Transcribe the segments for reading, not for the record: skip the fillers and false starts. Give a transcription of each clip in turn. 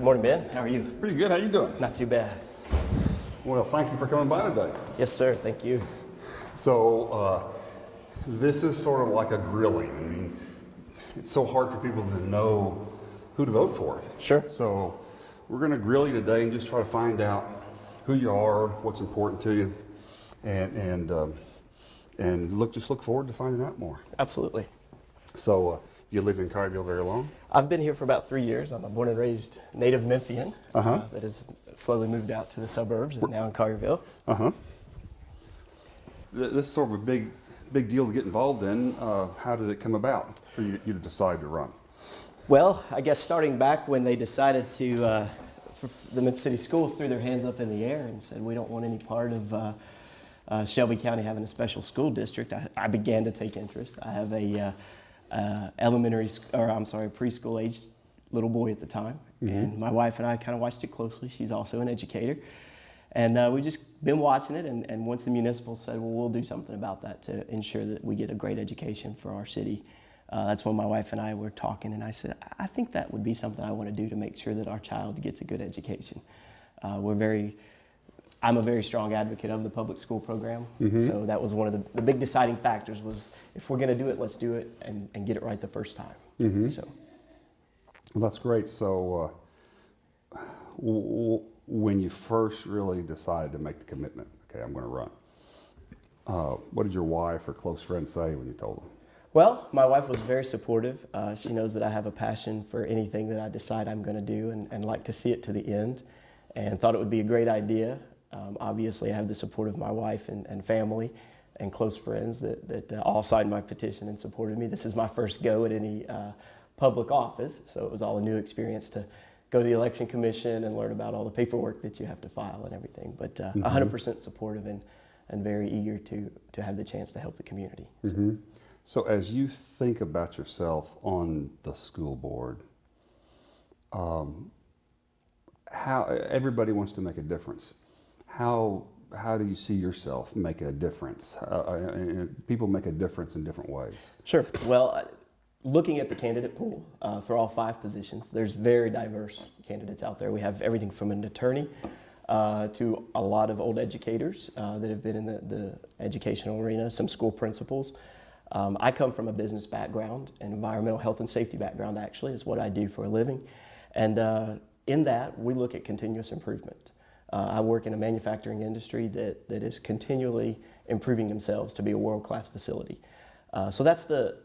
Good morning, Ben. How are you? Pretty good. How you doing? Not too bad. Well, thank you for coming by today. Yes, sir. Thank you. So, this is sort of like a grilling. I mean, it's so hard for people to know who to vote for. Sure. So, we're going to grill you today and just try to find out who you are, what's important to you, and look forward to finding out more. Absolutely. So, you lived in Collierville very long? I've been here for about 3 years. I'm a born and raised native Memphian that has slowly moved out to the suburbs and now in Collierville. This is sort of a big deal to get involved in. How did it come about for you to decide to run? Well, I guess starting back when they decided to, the Memphis City Schools threw their hands up in the air and said, we don't want any part of Shelby County having a special school district, I began to take interest. I have a preschool aged little boy at the time. And my wife and I kind of watched it closely. She's also an educator. And we've just been watching it, and once the municipal said, well, we'll do something about that to ensure that we get a great education for our city. That's when my wife and I were talking, and I said, I think that would be something I want to do to make sure that our child gets a good education. I'm a very strong advocate of the public school program, so that was one of the big deciding factors was, if we're going to do it, let's do it and get it right the first time. So, Well, that's great. So, when you first really decided to make the commitment, okay, I'm going to run, what did your wife or close friends say when you told them? well, my wife was very supportive. She knows that I have a passion for anything that I decide I'm going to do and like to see it to the end, and thought it would be a great idea. Obviously, I have the support of my wife and family and close friends that all signed my petition and supported me. This is my first go at any public office, so it was all a new experience to go to the election commission and learn about all the paperwork that you have to file and everything. But 100% supportive and very eager to have the chance to help the community. So as you think about yourself on the school board, how everybody wants to make a difference. How do you see yourself making a difference? People make a difference in different ways. Sure. Well, looking at the candidate pool for all 5 positions, there's very diverse candidates out there. We have everything from an attorney to a lot of old educators that have been in the educational arena, some school principals. I come from a business background, an environmental health and safety background actually is what I do for a living. And in that, we look at continuous improvement. I work in a manufacturing industry that is continually improving themselves to be a world-class facility. So that's the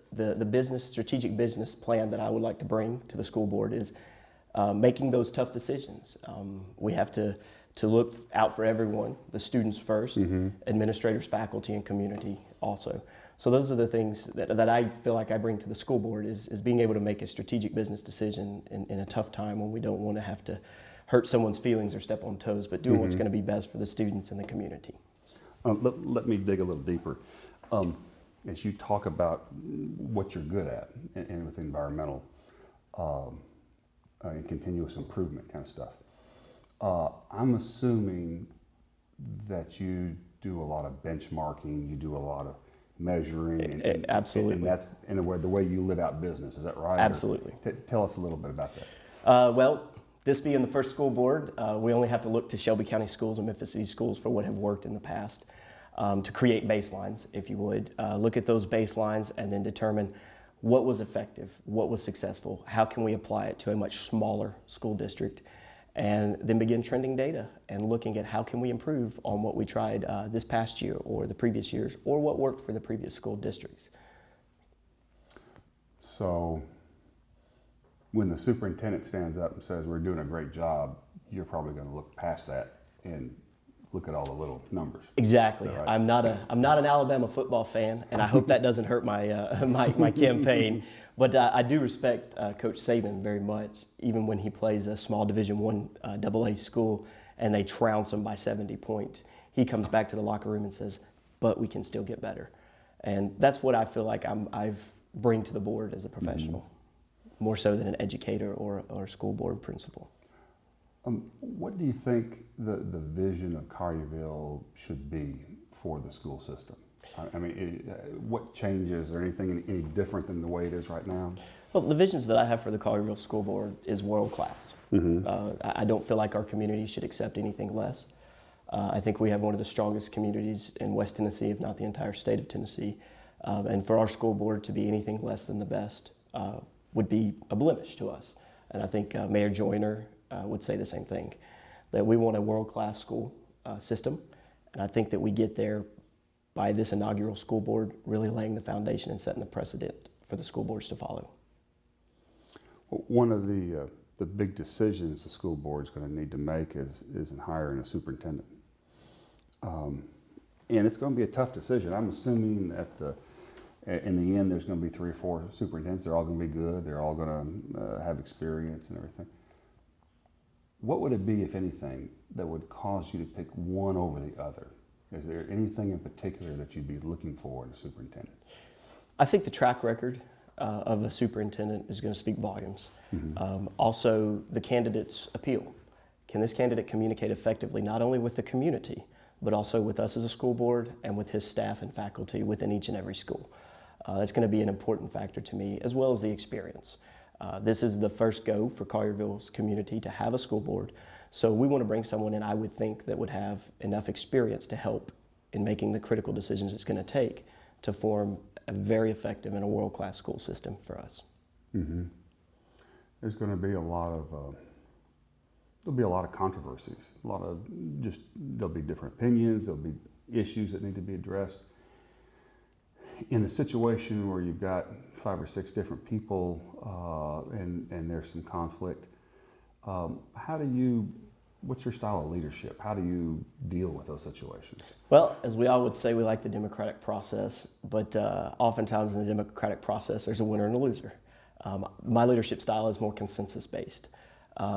strategic business plan that I would like to bring to the school board is making those tough decisions. We have to look out for everyone, the students first, administrators, faculty, and community also. So those are the things that I feel like I bring to the school board is being able to make a strategic business decision in a tough time when we don't want to have to hurt someone's feelings or step on toes, but doing what's going to be best for the students and the community. Let me dig a little deeper. As you talk about what you're good at and with environmental and continuous improvement kind of stuff, I'm assuming that you do a lot of benchmarking, you do a lot of measuring. Absolutely. And that's in the way you live out business, is that right? Absolutely. Tell us a little bit about that. Well, this being the first school board, we only have to look to Shelby County schools and Memphis City schools for what have worked in the past to create baselines, if you would. Look at those baselines and then determine what was effective, what was successful, how can we apply it to a much smaller school district, and then begin trending data and looking at how can we improve on what we tried this past year or the previous years or what worked for the previous school districts. So when the superintendent stands up and says we're doing a great job, you're probably going to look past that and look at all the little numbers. Exactly. Right? I'm not an Alabama football fan, and I hope that doesn't hurt my my campaign. But I do respect Coach Saban very much, even when he plays a small Division I AA school and they trounce them by 70 points. He comes back to the locker room and says, "But we can still get better," and that's what I feel like I've bring to the board as a professional. More so than an educator or a school board principal. What do you think the vision of Collierville should be for the school system? I mean, what changes or anything any different than the way it is right now? Well, the visions that I have for the Collierville School Board is world class. I don't feel like our community should accept anything less. I think we have one of the strongest communities in West Tennessee, if not the entire state of Tennessee. And for our school board to be anything less than the best would be a blemish to us. And I think Mayor Joyner would say the same thing, that we want a world-class school system. And I think that we get there by this inaugural school board really laying the foundation and setting the precedent for the school boards to follow. One of the big decisions the school board is going to need to make is in hiring a superintendent. And it's going to be a tough decision. I'm assuming that in the end there's going to be 3 or 4 superintendents. They're all going to be good. They're all going to have experience and everything. What would it be, if anything, that would cause you to pick one over the other? Is there anything in particular that you'd be looking for in a superintendent? I think the track record of a superintendent is going to speak volumes. Also, the candidate's appeal. Can this candidate communicate effectively not only with the community, but also with us as a school board and with his staff and faculty within each and every school? That's going to be an important factor to me, as well as the experience. This is the first go for Collierville's community to have a school board. So we want to bring someone in, I would think, that would have enough experience to help in making the critical decisions it's going to take to form a very effective and a world-class school system for us. There's going to be a lot of there'll be a lot of controversies. There'll be different opinions. There'll be issues that need to be addressed. In a situation where you've got 5 or 6 different people and there's some conflict, what's your style of leadership? How do you deal with those situations? Well, as we all would say, we like the democratic process, but oftentimes in the democratic process, there's a winner and a loser. My leadership style is more consensus-based.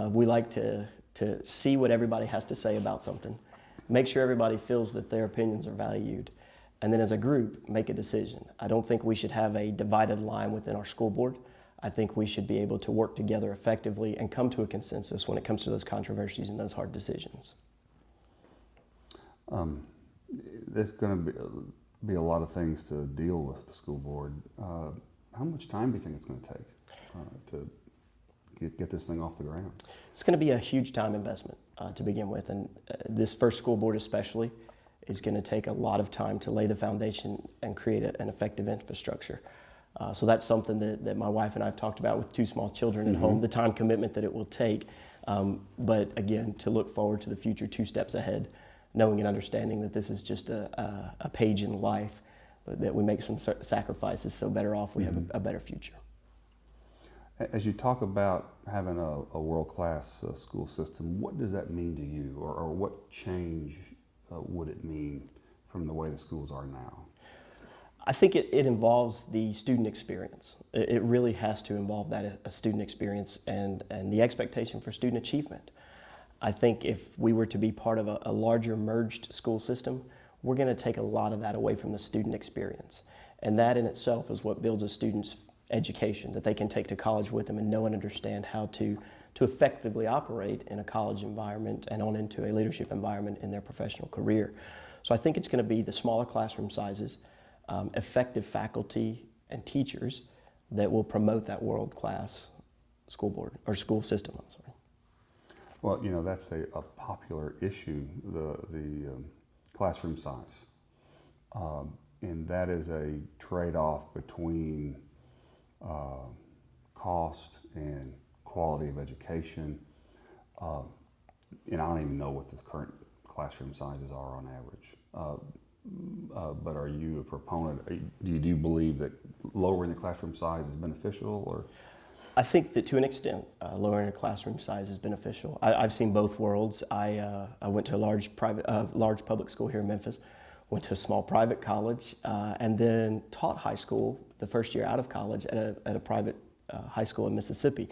We like to see what everybody has to say about something, make sure everybody feels that their opinions are valued, and then as a group, make a decision. I don't think we should have a divided line within our school board. I think we should be able to work together effectively and come to a consensus when it comes to those controversies and those hard decisions. There's going to be a lot of things to deal with the school board. How much time do you think it's going to take to get this thing off the ground? It's going to be a huge time investment to begin with, and this first school board especially is going to take a lot of time to lay the foundation and create an effective infrastructure. So that's something that my wife and I have talked about with 2 small children at home, the time commitment that it will take. But again, to look forward to the future 2 steps ahead, knowing and understanding that this is just a page in life, that we make some sacrifices so better off we have a better future. As you talk about having a world-class school system, what does that mean to you, or what change would it mean from the way the schools are now? I think it involves the student experience. It really has to involve a student experience and the expectation for student achievement. I think if we were to be part of a larger merged school system, we're going to take a lot of that away from the student experience. And that in itself is what builds a student's education, that they can take to college with them and know and understand how to effectively operate in a college environment and on into a leadership environment in their professional career. So I think it's going to be the smaller classroom sizes, effective faculty and teachers that will promote that world-class school board or school system. I'm sorry. Well, that's a popular issue, the classroom size, and that is a trade-off between cost and quality of education. And I don't even know what the current classroom sizes are on average. But are you a proponent? Do you believe that lowering the classroom size is beneficial, or? I think that to an extent, lowering a classroom size is beneficial. I've seen both worlds. I went to a large public school here in Memphis, went to a small private college, and then taught high school the first year out of college at a private high school in Mississippi,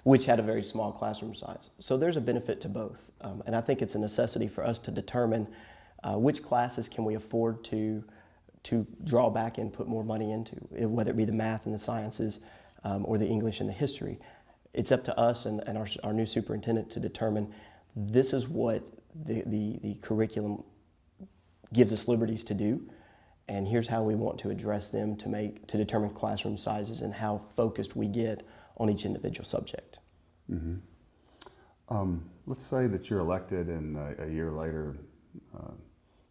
which had a very small classroom size. So there's a benefit to both, and I think it's a necessity for us to determine which classes can we afford to draw back and put more money into, whether it be the math and the sciences or the English and the history. It's up to us and our new superintendent to determine this is what the curriculum gives us liberties to do, and here's how we want to address them to determine classroom sizes and how focused we get on each individual subject. Let's say that you're elected and a year later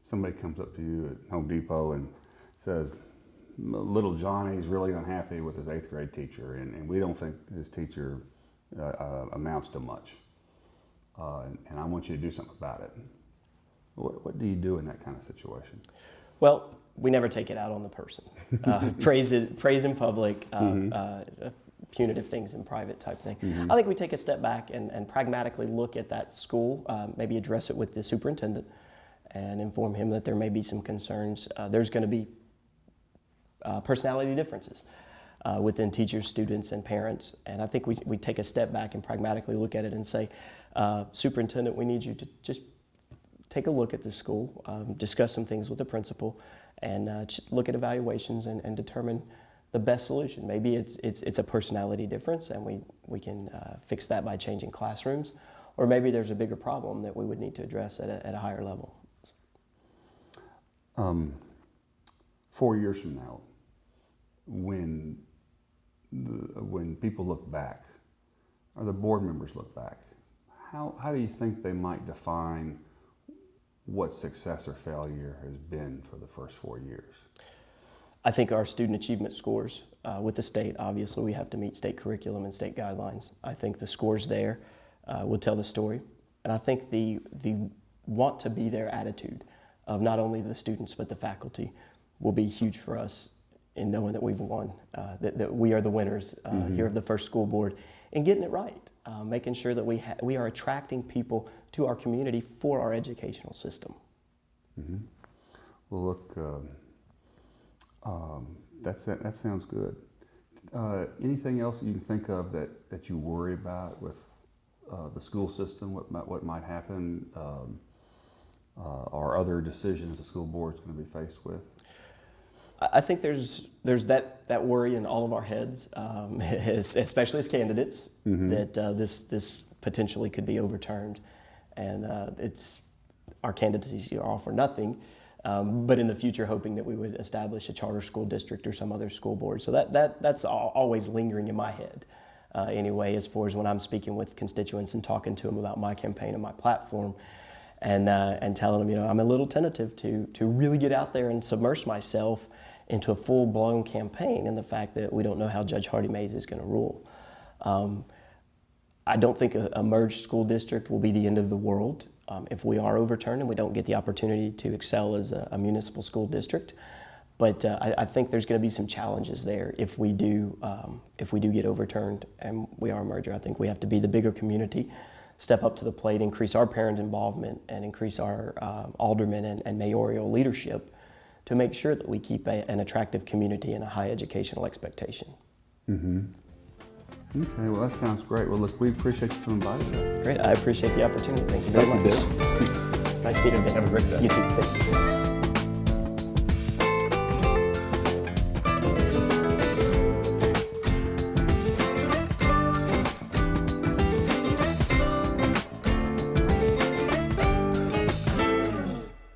somebody comes up to you at Home Depot and says, little Johnny's really unhappy with his 8th grade teacher, and we don't think his teacher amounts to much, and I want you to do something about it. What do you do in that kind of situation? Well, we never take it out on the person. Praise in public, punitive things in private type thing. I think we take a step back and pragmatically look at that school, maybe address it with the superintendent and inform him that there may be some concerns. There's going to be personality differences within teachers, students, and parents. And I think we take a step back and pragmatically look at it and say, superintendent, we need you to just take a look at the school, discuss some things with the principal, and look at evaluations and determine the best solution. Maybe it's a personality difference, and we can fix that by changing classrooms, or maybe there's a bigger problem that we would need to address at a higher level. 4 years from now, when people look back, or the board members look back, how do you think they might define what success or failure has been for the first 4 years? I think our student achievement scores with the state, obviously we have to meet state curriculum and state guidelines. I think the scores there will tell the story. And I think the want to be there attitude of not only the students but the faculty will be huge for us in knowing that we've won, that we are the winners here of the first school board, and getting it right, making sure that we are attracting people to our community for our educational system. Well, look, that sounds good. Anything else that you can think of that you worry about with the school system, what might happen, or other decisions the school board's going to be faced with? I think there's that worry in all of our heads, especially as candidates, that this potentially could be overturned, and our candidacy are all for nothing. But in the future, hoping that we would establish a charter school district or some other school board. So that's always lingering in my head. Anyway, as far as when I'm speaking with constituents and talking to them about my campaign and my platform, and telling them, I'm a little tentative to really get out there and submerge myself into a full-blown campaign, and the fact that we don't know how Judge Hardy Mays is going to rule. I don't think a merged school district will be the end of the world if we are overturned and we don't get the opportunity to excel as a municipal school district. But I think there's going to be some challenges there if we do get overturned and we are a merger. I think we have to be the bigger community, step up to the plate, increase our parent involvement, and increase our alderman and mayoral leadership to make sure that we keep an attractive community and a high educational expectation. Okay, well, that sounds great. Well, look, we appreciate you coming by today. Great, I appreciate the opportunity. Thank you very much. Thank you, Derrick. Nice meeting you. Have a great day. You too. Thank you.